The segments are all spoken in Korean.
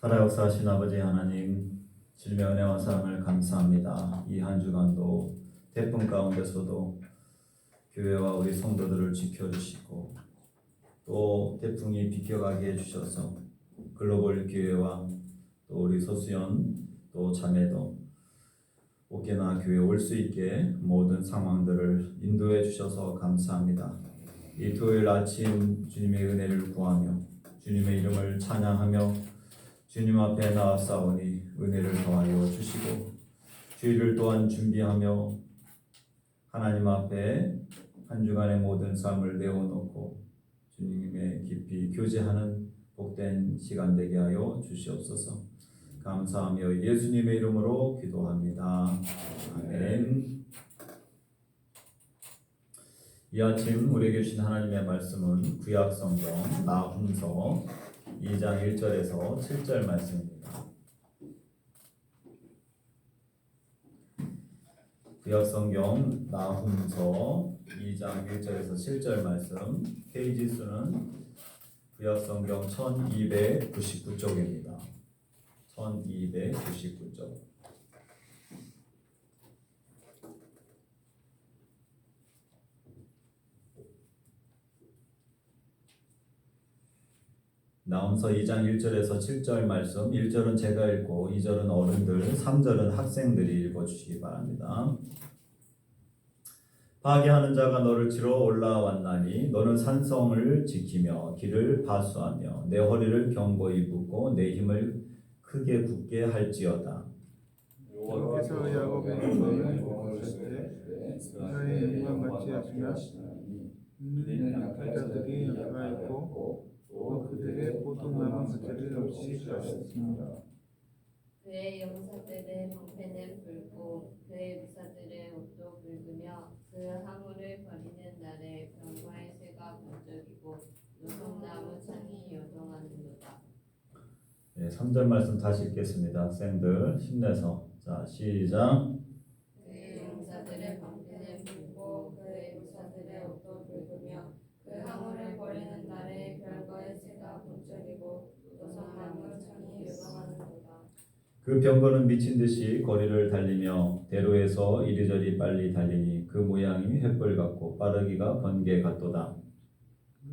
살아 역사하신 아버지 하나님, 주님의 은혜와 사랑을 감사합니다. 이 한 주간도 태풍 가운데서도 교회와 우리 성도들을 지켜주시고 또 태풍이 비켜가게 해주셔서 글로벌 교회와 또 우리 소수연 또 자매도 오케나 교회에 올 수 있게 모든 상황들을 인도해 주셔서 감사합니다. 이 토요일 아침 주님의 은혜를 구하며 주님의 이름을 찬양하며 주님 앞에 나아싸우니 은혜를 더하여 주시고 주일을 또한 준비하며 하나님 앞에 한 주간의 모든 삶을 내어놓고 주님의 깊이 교제하는 복된 시간 되게 하여 주시옵소서. 감사하며 예수님의 이름으로 기도합니다. 아멘. 이 아침 우리에게 주신 하나님의 말씀은 구약성경 나훔서 2장 1절에서 7절 말씀입니다. 구약성경 나훔서 2장 1절에서 7절 말씀, 페이지 수는 구약성경 1299쪽입니다. 1299쪽. 나훔서 2장 1절에서 7절 말씀, 1절은 제가 읽고 2절은 어른들, 3절은 학생들이 읽어주시기 바랍니다. 파괴하는 자가 너를 치러 올라왔나니 너는 산성을 지키며 길을 파수하며 내 허리를 견고히 묶고 내 힘을 크게 굳게 할지어다. 여호와께서 야곱의 영광을 하실 때 이스라엘의 영광 같이 하시며 이는 약할 자들이 약하였고 또 그들의 포도나무 그들을 없이 하셨습니다. 그의 용사들의 방패는 붉고 그의 무사들의 옷도 붉으며 그 항우를 버리는 날에 병과의 새가 번쩍이고 노송나무 창이 요동하는도다. 네, 3절 말씀 다시 읽겠습니다. 학생들 힘내서 자 시작. 그의 용사들의 방패는 붉고 그의 무사들의 옷도 붉으며 그 항우를 버리는 날에 별과의 새가 번쩍이고 노송나무 창이 요동하는도다. 그 병거는 미친 듯이 거리를 달리며 대로에서 이리저리 빨리 달리니 그 모양이 횃불 같고 빠르기가 번개 같도다.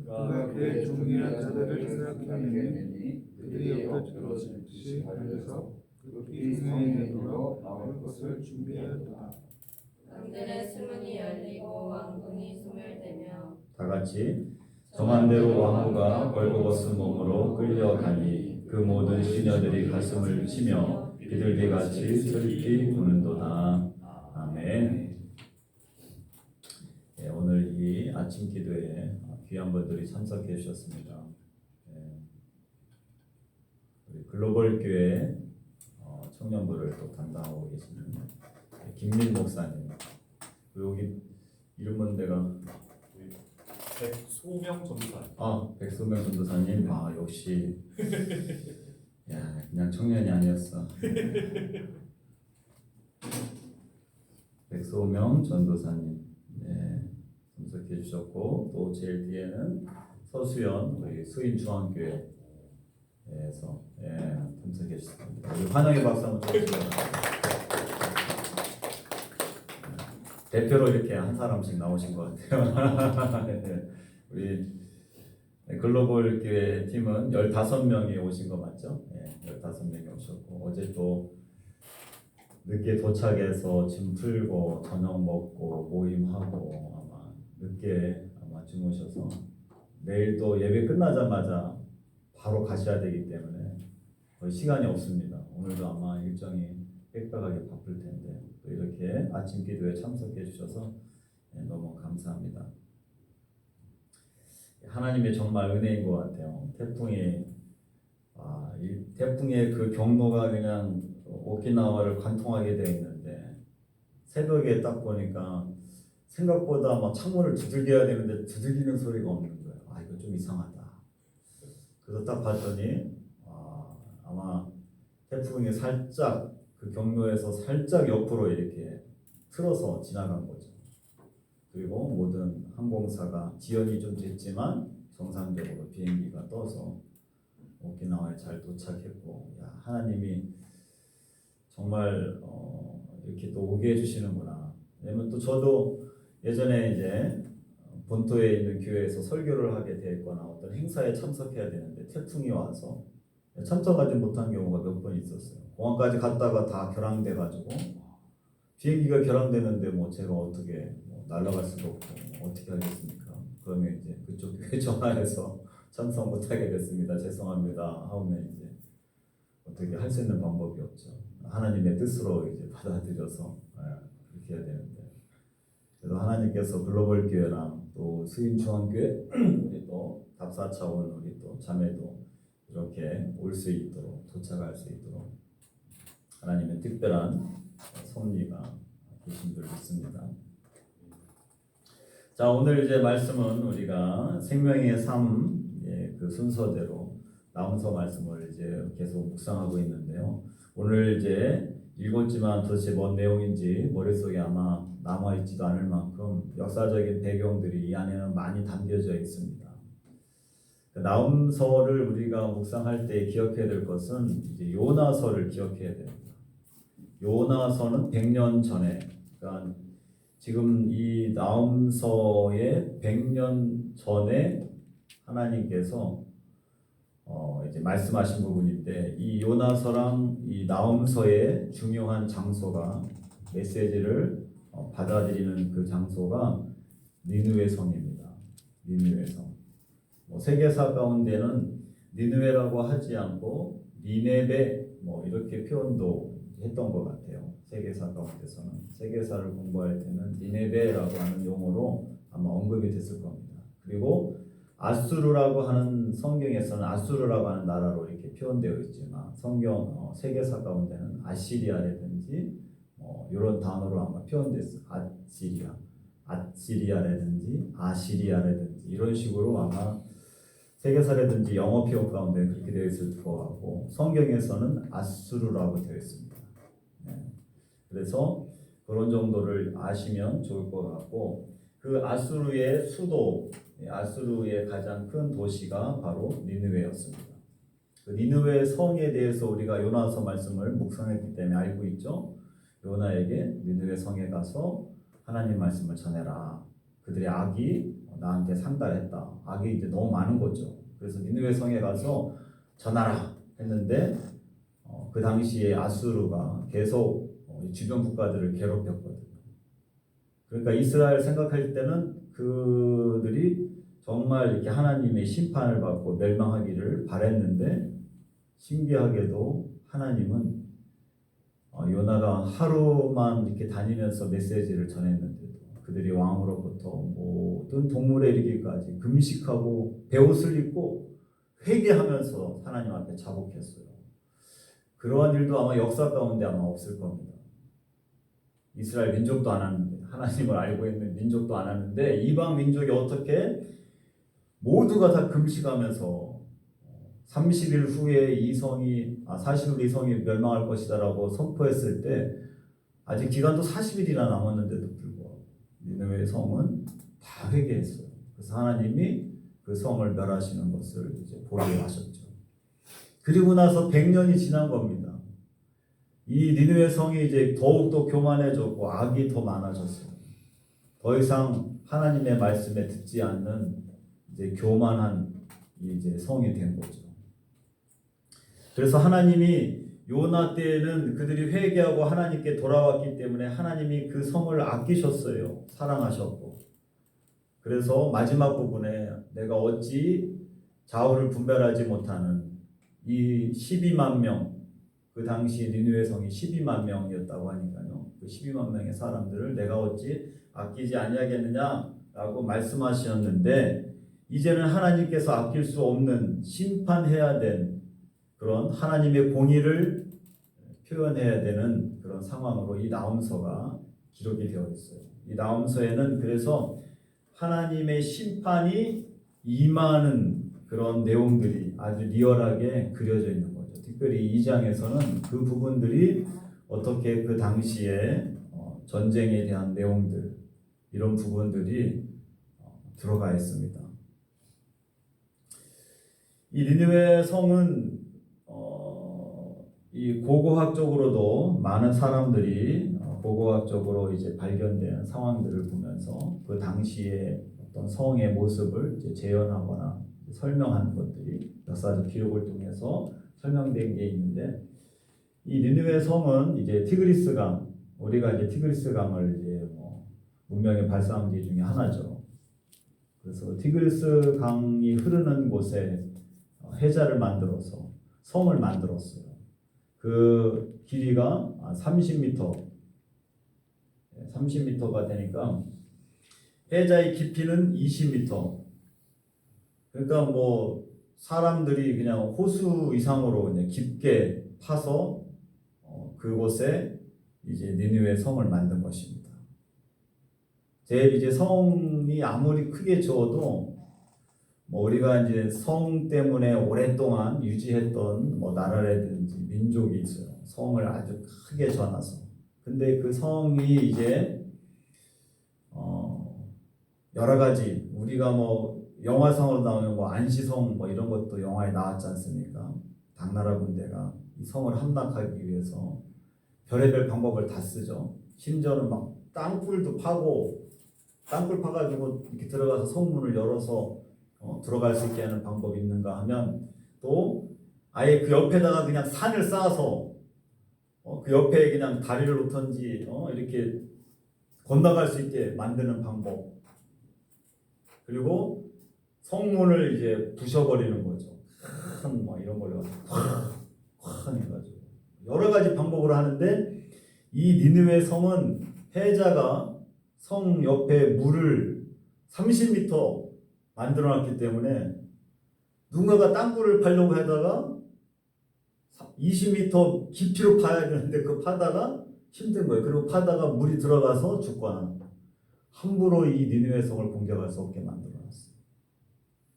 그가 그의 종이한 자들을 생각하니 그들이 엎드러지듯이 달려서 급히 성에 이르러 나올 것을 준비하였다. 강들의 수문이 열리고 왕궁이 숨을 대며 다 같이 정한 대로 왕후가 벌거벗은 몸으로 끌려가니 그 모든 시녀들이 가슴을 치며 비둘기같이 슬피 우는도다. 아멘. 네, 오늘 이 아침 기도에 귀한 분들이 참석해 주셨습니다. 네, 우리 글로벌 교회 청년부를 또 담당하고 계시는 김민 목사님. 여기 이름은 내가 백소명 전도사님. 백소명 전도사님. 역시 야 그냥 청년이 아니었어. 백소명 전도사님 참석해 주셨고 또 제일 뒤에는 서수연 우리 수인 중앙교회에서 참석해 주셨습니다. 우리 환영의 박수 한번 쳐주시고요. 대표로 이렇게 한 사람씩 나오신 것 같아요. 네, 우리 글로벌 교회 팀은 15명이 오신 거 맞죠? 네, 15명이 오셨고 어제 또 늦게 도착해서 짐 풀고 저녁 먹고 모임하고 아마 늦게 주무셔서 내일 또 예배 끝나자마자 바로 가셔야 되기 때문에 거의 시간이 없습니다. 오늘도 아마 일정이 빽빽하게 바쁠 텐데 또 이렇게 아침 기도에 참석해 주셔서 너무 감사합니다. 하나님의 정말 은혜인 것 같아요. 이 태풍의 그 경로가 그냥 오키나와를 관통하게 되어 있는데 새벽에 딱 보니까 생각보다 막 창문을 두들겨야 되는데 두들기는 소리가 없는 거예요. 이거 좀 이상하다. 그래서 딱 봤더니 아마 태풍이 살짝 그 경로에서 살짝 옆으로 이렇게 틀어서 지나간 거죠. 그리고 모든 항공사가 지연이 좀 됐지만 정상적으로 비행기가 떠서 오키나와에 잘 도착했고, 야, 하나님이 정말 이렇게 또 오게 해주시는구나. 왜냐면 또 저도 예전에 이제 본토에 있는 교회에서 설교를 하게 되거나 어떤 행사에 참석해야 되는데 태풍이 와서 참석하지 못한 경우가 몇 번 있었어요. 공항까지 갔다가 다 결항돼가지고 비행기가 결항되는데 뭐 제가 어떻게 날아갈 수도 없고 어떻게 하겠습니까? 그러면 이제 그쪽 교회 전화해서 참석 못하게 됐습니다. 죄송합니다. 하면 이제 어떻게 할 수 있는 방법이 없죠. 하나님의 뜻으로 이제 받아들여서 그렇게 해야 되는데, 그래서 하나님께서 글로벌 교회랑 또 수임 중앙교회 우리 또 답사차원 우리 또 자매도 이렇게 올 수 있도록 도착할 수 있도록 하나님의 특별한 섭리가 계신 줄 믿습니다. 자, 오늘 이제 말씀은 우리가 생명의 삶 그 순서대로 나음서 말씀을 이제 계속 묵상하고 있는데요. 오늘 이제 읽었지만 도대체 뭔 내용인지 머릿속에 아마 남아있지도 않을 만큼 역사적인 배경들이 이 안에는 많이 담겨져 있습니다. 나음서를 우리가 묵상할 때 기억해야 될 것은 이제 요나서를 기억해야 됩니다. 요나서는 100년 전에, 그러니까 지금 이 나음서의 100년 전에 하나님께서 이제 말씀하신 부분인데, 이 요나서랑 이 나음서의 중요한 장소가 메시지를 받아들이는 그 장소가 니느웨 성입니다. 니느웨 성. 세계사 가운데는 니느웨라고 하지 않고 니네베 이렇게 표현도 했던 것 같아요. 세계사 가운데서는 세계사를 공부할 때는 니네베라고 하는 용어로 아마 언급이 됐을 겁니다. 그리고 아수르라고 하는 성경에서는 아수르라고 하는 나라로 이렇게 표현되어 있지만 성경 세계사 가운데는 아시리아라든지 이런 단어로 아마 표현됐어요. 아시리아라든지 아시리아라든지 이런 식으로 아마 세계사라든지 영어 표현 가운데 그렇게 되어 있을 것 같고, 성경에서는 아수르라고 되어 있습니다. 그래서 그런 정도를 아시면 좋을 것 같고, 그 아수르의 수도, 아수르의 가장 큰 도시가 바로 니느웨였습니다. 그 니느웨 성에 대해서 우리가 요나서 말씀을 묵상했기 때문에 알고 있죠. 요나에게 니느웨 성에 가서 하나님 말씀을 전해라. 그들의 악이 나한테 상달했다. 악이 이제 너무 많은 거죠. 그래서 니느웨 성에 가서 전하라 했는데 그 당시에 아수르가 계속 주변 국가들을 괴롭혔거든요. 그러니까 이스라엘 생각할 때는 그들이 정말 이렇게 하나님의 심판을 받고 멸망하기를 바랬는데, 신기하게도 하나님은 요나가 하루만 이렇게 다니면서 메시지를 전했는데도 그들이 왕으로부터 모든 동물에 이르기까지 금식하고 베옷을 입고 회개하면서 하나님 앞에 자복했어요. 그러한 일도 아마 역사 가운데 아마 없을 겁니다. 이스라엘 민족도 안 하는데, 하나님을 알고 있는 민족도 안 하는데, 이방 민족이 어떻게 모두가 다 금식하면서 30일 후에 이 성이 40일 이 성이 멸망할 것이다라고 선포했을 때 아직 기간도 40일이나 남았는데도 불구하고 니느웨 성은 다 회개했어요. 그래서 하나님이 그 성을 멸하시는 것을 이제 보류하셨죠. 그리고 나서 100년이 지난 겁니다. 이 니느웨 성이 이제 더욱더 교만해졌고 악이 더 많아졌어요. 더 이상 하나님의 말씀에 듣지 않는 이제 교만한 이제 성이 된 거죠. 그래서 하나님이 요나 때에는 그들이 회개하고 하나님께 돌아왔기 때문에 하나님이 그 성을 아끼셨어요. 사랑하셨고. 그래서 마지막 부분에 내가 어찌 좌우를 분별하지 못하는 이 12만 명, 그 당시 니느웨 성이 12만 명이었다고 하니까요. 그 12만 명의 사람들을 내가 어찌 아끼지 아니하겠느냐라고 말씀하셨는데, 이제는 하나님께서 아낄 수 없는 심판해야 된 그런 하나님의 공의를 표현해야 되는 그런 상황으로 이 나음서가 기록이 되어 있어요. 이 나음서에는 그래서 하나님의 심판이 임하는 그런 내용들이 아주 리얼하게 그려져 있는 거죠. 특별히 2장에서는 그 부분들이 어떻게 그 당시에 전쟁에 대한 내용들, 이런 부분들이 들어가 있습니다. 이 니느웨 성은 이 고고학적으로도 많은 사람들이 고고학적으로 이제 발견된 상황들을 보면서 그 당시에 어떤 성의 모습을 이제 재현하거나 설명하는 것들이 역사적 기록을 통해서 설명된 게 있는데, 이 니느웨 성은 이제 티그리스강, 우리가 이제 티그리스강을 이제 문명의 발상지 중에 하나죠. 그래서 티그리스 강이 흐르는 곳에 해자를 만들어서 성을 만들었어요. 그 길이가 30m가 되니까 해자의 깊이는 20m. 그러니까 사람들이 그냥 호수 이상으로 그냥 깊게 파서 그곳에 이제 니느웨 성을 만든 것입니다. 이제 성이 아무리 크게 지어도 우리가 이제 성 때문에 오랫동안 유지했던 나라라든지 민족이 있어요. 성을 아주 크게 지어놔서. 근데 그 성이 이제 여러 가지 우리가 영화상으로 나오는 안시성 이런 것도 영화에 나왔지 않습니까? 당나라 군대가 이 성을 함락하기 위해서 별의별 방법을 다 쓰죠. 심지어는 땅굴도 파고 땅굴 파가지고 이렇게 들어가서 성문을 열어서 들어갈 수 있게 하는 방법이 있는가 하면, 또 아예 그 옆에다가 그냥 산을 쌓아서 그 옆에 그냥 다리를 놓던지 이렇게 건너갈 수 있게 만드는 방법, 그리고 성문을 이제 부셔버리는 거죠. 큰 이런 걸로 콱 해가지고 여러 가지 방법으로 하는데, 이 니느웨 성은 해자가 성 옆에 물을 30m 만들어놨기 때문에 누군가가 땅굴을 파려고 하다가 20m 깊이로 파야 되는데 그 파다가 힘든 거예요. 그리고 파다가 물이 들어가서 죽거나 함부로 이 니느웨 성을 공격할 수 없게 만들어놨어요.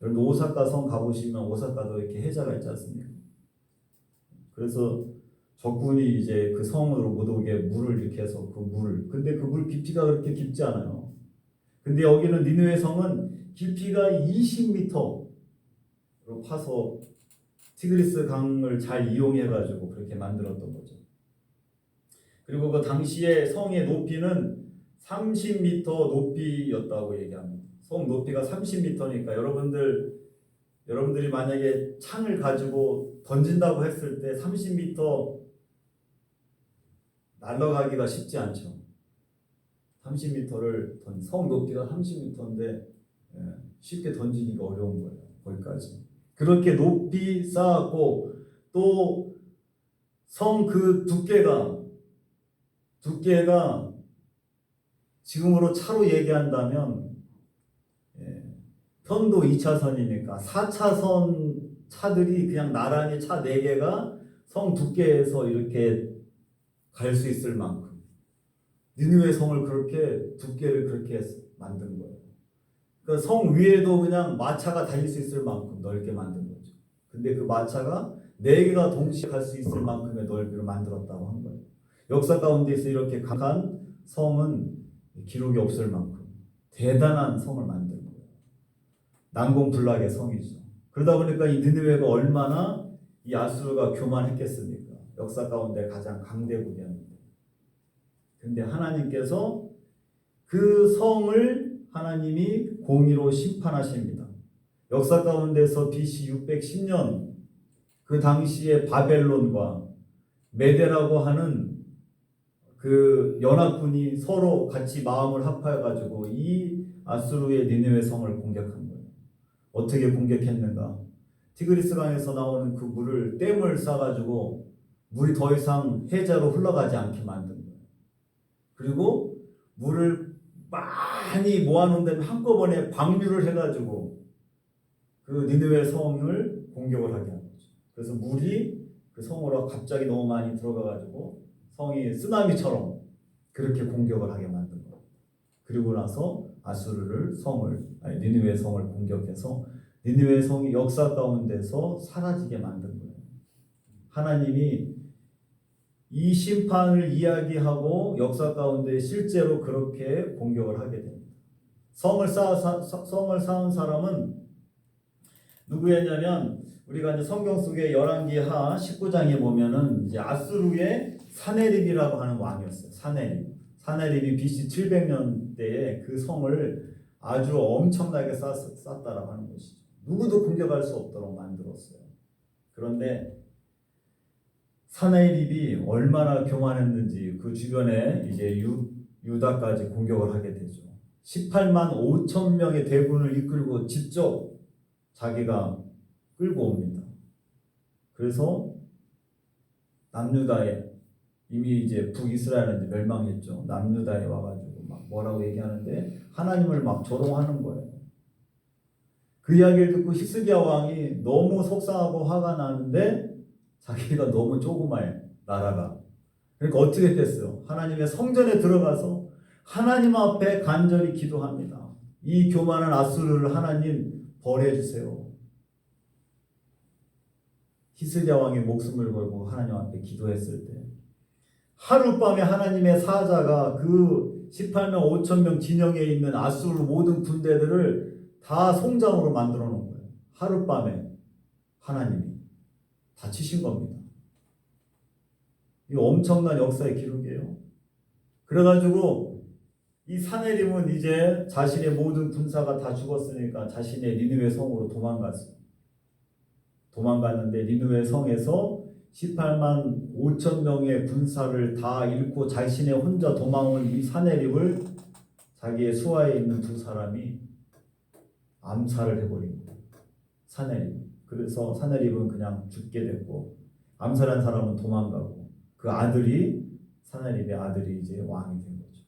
여러분 오사카 성 가보시면 오사카도 이렇게 해자가 있지 않습니까? 그래서 적군이 이제 그 성으로 못 오게 물을 이렇게 해서 근데 그 물 깊이가 그렇게 깊지 않아요. 근데 여기는 니느웨 성은 깊이가 20m로 파서 티그리스 강을 잘 이용해가지고 그렇게 만들었던 거죠. 그리고 그 당시에 성의 높이는 30m 높이였다고 얘기합니다. 성 높이가 30m니까 여러분들이 만약에 창을 가지고 던진다고 했을 때 30m 날아가기가 쉽지 않죠. 30m를 성 높이가 30m인데 쉽게 던지기가 어려운 거예요. 거기까지. 그렇게 높이 쌓았고, 또 성 그 두께가 지금으로 차로 얘기한다면 편도 2차선이니까 4차선 차들이 그냥 나란히 차 4개가 성 두께에서 이렇게 갈 수 있을 만큼 니느웨 성을 그렇게 두께를 그렇게 만든 거예요. 그러니까 성 위에도 그냥 마차가 달릴 수 있을 만큼 넓게 만든 거죠. 근데 그 마차가 4개가 동시에 갈 수 있을 만큼의 넓이로 만들었다고 한 거예요. 역사 가운데서 이렇게 강한 성은 기록이 없을 만큼 대단한 성을 만든 거예요. 난공불락의 성이죠. 그러다 보니까 이 니느웨가 얼마나 이 아수르가 교만했겠습니까? 역사 가운데 가장 강대국이었는데. 근데 하나님께서 그 성을 하나님이 공의로 심판하십니다. 역사 가운데서 BC 610년 그 당시에 바벨론과 메대라고 하는 그 연합군이 서로 같이 마음을 합하여가지고 이 아수르의 니느웨 성을 공격한 거예요. 어떻게 공격했는가? 티그리스강에서 나오는 그 물을 댐을 쌓아가지고 물이 더 이상 해자로 흘러가지 않게 만든 거예요. 그리고 물을 많이 모아놓은 다음에 한꺼번에 방류를 해가지고 그 니느웨 성을 공격을 하게 한 거죠. 그래서 물이 그 성으로 갑자기 너무 많이 들어가가지고 성이 쓰나미처럼 그렇게 공격을 하게 만든 거예요. 그리고 나서 니느웨 성을 공격해서 니느웨 성이 역사 가운데서 사라지게 만든 거예요. 하나님이 이 심판을 이야기하고 역사 가운데 실제로 그렇게 공격을 하게 됩니다. 성을 쌓은 사람은 누구였냐면 우리가 이제 성경 속에 열왕기하 19장에 보면은 이제 아수르의 사네립이라고 하는 왕이었어요. 사네립이 BC 700년대에 그 성을 아주 엄청나게 쌌다라고 하는 것이죠. 누구도 공격할 수 없도록 만들었어요. 그런데 사네립이 얼마나 교만했는지 그 주변에 이제 유다까지 공격을 하게 되죠. 18만 5천 명의 대군을 이끌고 직접 자기가 끌고 옵니다. 그래서 남유다에 이미 이제 북이스라엘은 이제 멸망했죠. 남유다에 와가지고 막 뭐라고 얘기하는데 하나님을 막 조롱하는 거예요. 그 이야기를 듣고 히스기야 왕이 너무 속상하고 화가 나는데 자기가 너무 조그마해 나라가. 그러니까 어떻게 됐어요? 하나님의 성전에 들어가서 하나님 앞에 간절히 기도합니다. 이 교만한 아수르를 하나님 벌해주세요. 히스기야 왕이 목숨을 걸고 하나님 앞에 기도했을 때 하룻밤에 하나님의 사자가 그 18만 5천 명 진영에 있는 아수르 모든 군대들을 다 송장으로 만들어 놓은 거예요. 하룻밤에 하나님이 다 치신 겁니다. 이 엄청난 역사의 기록이에요. 그래가지고 이 사네립은 이제 자신의 모든 군사가 다 죽었으니까 자신의 니느웨 성으로 도망갔어요. 도망갔는데 니느웨 성에서 18만 5천 명의 군사를 다 잃고 자신의 혼자 도망온 이 사네립을 자기의 수하에 있는 두 사람이 암살을 해버린 거예요. 사네립. 그래서 사네립은 그냥 죽게 됐고 암살한 사람은 도망가고 그 아들이 사네립의 아들이 이제 왕이 된 거죠.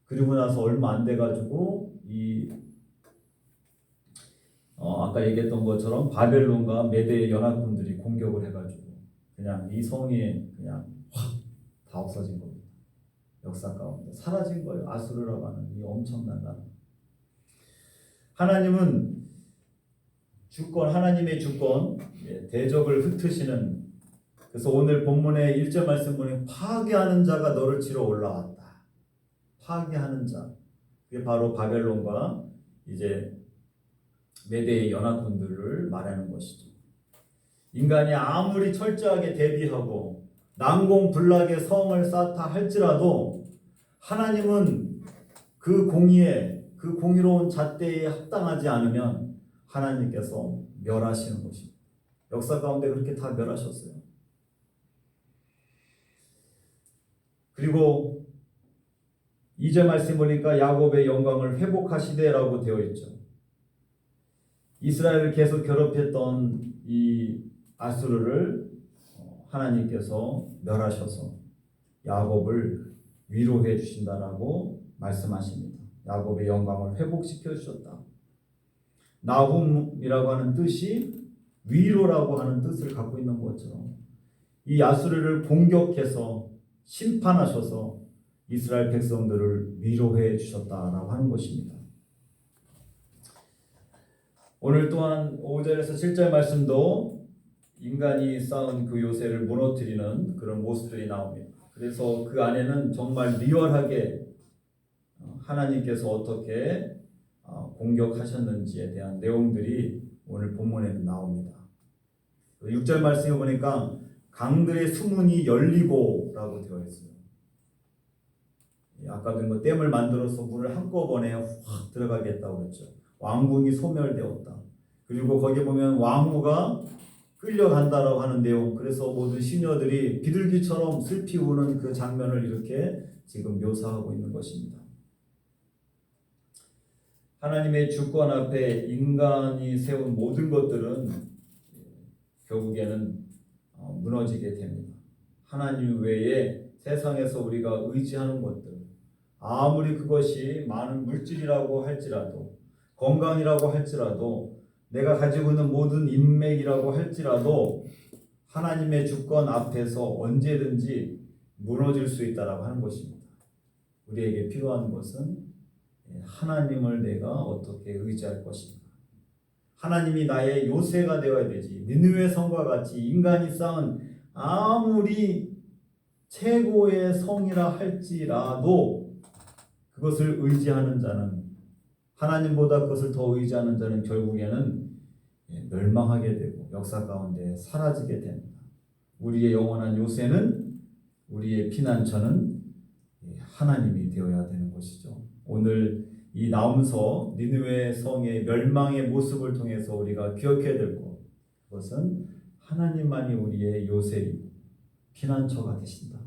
그리고 나서 얼마 안 돼가지고 아까 얘기했던 것처럼 바벨론과 메대의 연합군들이 공격을 해가지고 그냥 이 성이 그냥 확 다 없어진 겁니다. 역사 가운데 사라진 거예요. 아수르라고 하는 이 엄청난 나라. 하나님은 하나님의 주권, 대적을 흩으시는. 그래서 오늘 본문의 1절 말씀 보니 파괴하는 자가 너를 치러 올라왔다. 파괴하는 자. 그게 바로 바벨론과 이제 메대의 연합군들을 말하는 것이죠. 인간이 아무리 철저하게 대비하고 난공불락의 성을 쌓다 할지라도 하나님은 그 공의로운 잣대에 합당하지 않으면 하나님께서 멸하시는 것입니다. 역사 가운데 그렇게 다 멸하셨어요. 그리고 2절 말씀 보니까 야곱의 영광을 회복하시되라고 되어 있죠. 이스라엘을 계속 괴롭혔던 이 아수르를 하나님께서 멸하셔서 야곱을 위로해 주신다라고 말씀하십니다. 야곱의 영광을 회복시켜 주셨다. 나훔이라고 하는 뜻이 위로라고 하는 뜻을 갖고 있는 것처럼 이 아수르를 공격해서 심판하셔서 이스라엘 백성들을 위로해 주셨다라고 하는 것입니다. 오늘 또한 5절에서 7절 말씀도 인간이 쌓은 그 요새를 무너뜨리는 그런 모습들이 나옵니다. 그래서 그 안에는 정말 리얼하게 하나님께서 어떻게 공격하셨는지에 대한 내용들이 오늘 본문에는 나옵니다. 6절 말씀에 보니까 강들의 수문이 열리고 라고 되어 있어요. 아까도 댐을 만들어서 물을 한꺼번에 확 들어가겠다고 그랬죠. 왕궁이 소멸되었다. 그리고 거기 보면 왕후가 끌려간다라고 하는 내용. 그래서 모든 시녀들이 비둘기처럼 슬피 우는 그 장면을 이렇게 지금 묘사하고 있는 것입니다. 하나님의 주권 앞에 인간이 세운 모든 것들은 결국에는 무너지게 됩니다. 하나님 외에 세상에서 우리가 의지하는 것들, 아무리 그것이 많은 물질이라고 할지라도, 건강이라고 할지라도, 내가 가지고 있는 모든 인맥이라고 할지라도 하나님의 주권 앞에서 언제든지 무너질 수 있다라고 하는 것입니다. 우리에게 필요한 것은 하나님을 내가 어떻게 의지할 것인가. 하나님이 나의 요새가 되어야 되지. 니느웨 성과 같이 인간이 쌓은 아무리 최고의 성이라 할지라도 그것을 의지하는 자는, 하나님보다 그것을 더 의지하는 자는 결국에는 멸망하게 되고 역사 가운데 사라지게 됩니다. 우리의 영원한 요새는, 우리의 피난처는 하나님이 되어야 되는 것이죠. 오늘 이 나훔서 니느웨 성의 멸망의 모습을 통해서 우리가 기억해야 될 것, 그것은 하나님만이 우리의 요새이고 피난처가 되신다.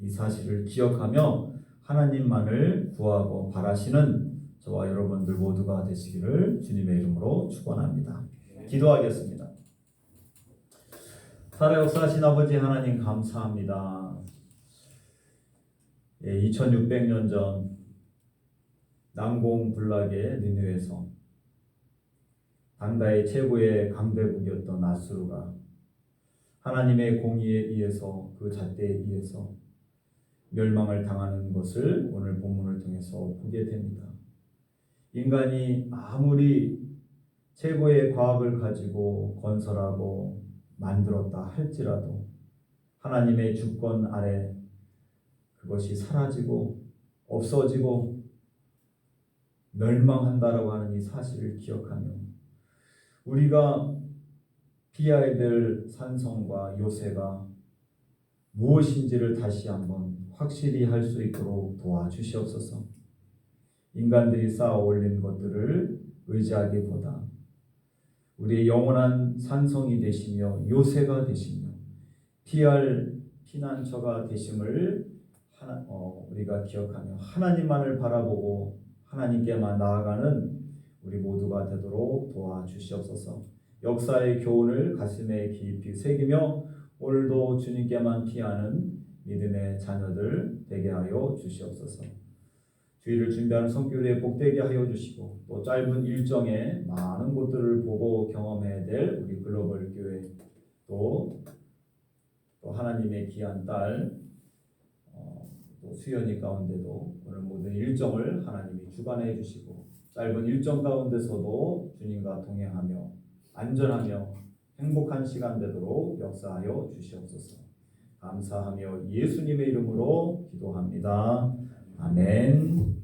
이 사실을 기억하며 하나님만을 구하고 바라시는 저와 여러분들 모두가 되시기를 주님의 이름으로 축원합니다. 기도하겠습니다. 살아 역사하신 아버지 하나님 감사합니다. 2600년 전 난공불락의 니느웨 성, 당대의 최고의 강대국이었던 아수르가 하나님의 공의에 의해서, 그 잣대에 의해서 멸망을 당하는 것을 오늘 본문을 통해서 보게 됩니다. 인간이 아무리 최고의 과학을 가지고 건설하고 만들었다 할지라도 하나님의 주권 아래 그것이 사라지고 없어지고 멸망한다라고 하는 이 사실을 기억하며 우리가 피해야 될 산성과 요새가 무엇인지를 다시 한번 확실히 할 수 있도록 도와주시옵소서. 인간들이 쌓아 올린 것들을 의지하기보다 우리의 영원한 산성이 되시며 요새가 되시며 피할 피난처가 되심을 우리가 기억하며 하나님만을 바라보고 하나님께만 나아가는 우리 모두가 되도록 도와주시옵소서. 역사의 교훈을 가슴에 깊이 새기며 오늘도 주님께만 피하는 믿음의 자녀들 되게 하여 주시옵소서. 주일을 준비하는 성교회에 복되게 하여 주시고 또 짧은 일정에 많은 곳들을 보고 경험해야 될 우리 글로벌 교회, 또 하나님의 귀한 딸 또 수연이 가운데도 오늘 모든 일정을 하나님이 주관해 주시고 짧은 일정 가운데서도 주님과 동행하며 안전하며 행복한 시간 되도록 역사하여 주시옵소서. 감사하며 예수님의 이름으로 기도합니다. 아멘.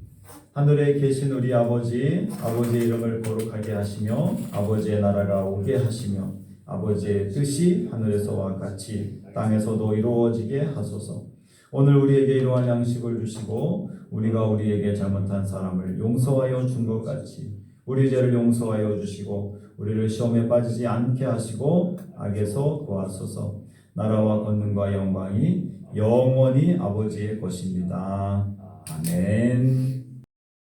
하늘에 계신 우리 아버지의 이름을 거룩하게 하시며 아버지의 나라가 오게 하시며 아버지의 뜻이 하늘에서와 같이 땅에서도 이루어지게 하소서. 오늘 우리에게 이러한 양식을 주시고 우리가 우리에게 잘못한 사람을 용서하여 준 것 같이 우리 죄를 용서하여 주시고 우리를 시험에 빠지지 않게 하시고 악에서 구하소서. 나라와 권능과 영광이 영원히 아버지의 것입니다. 아멘.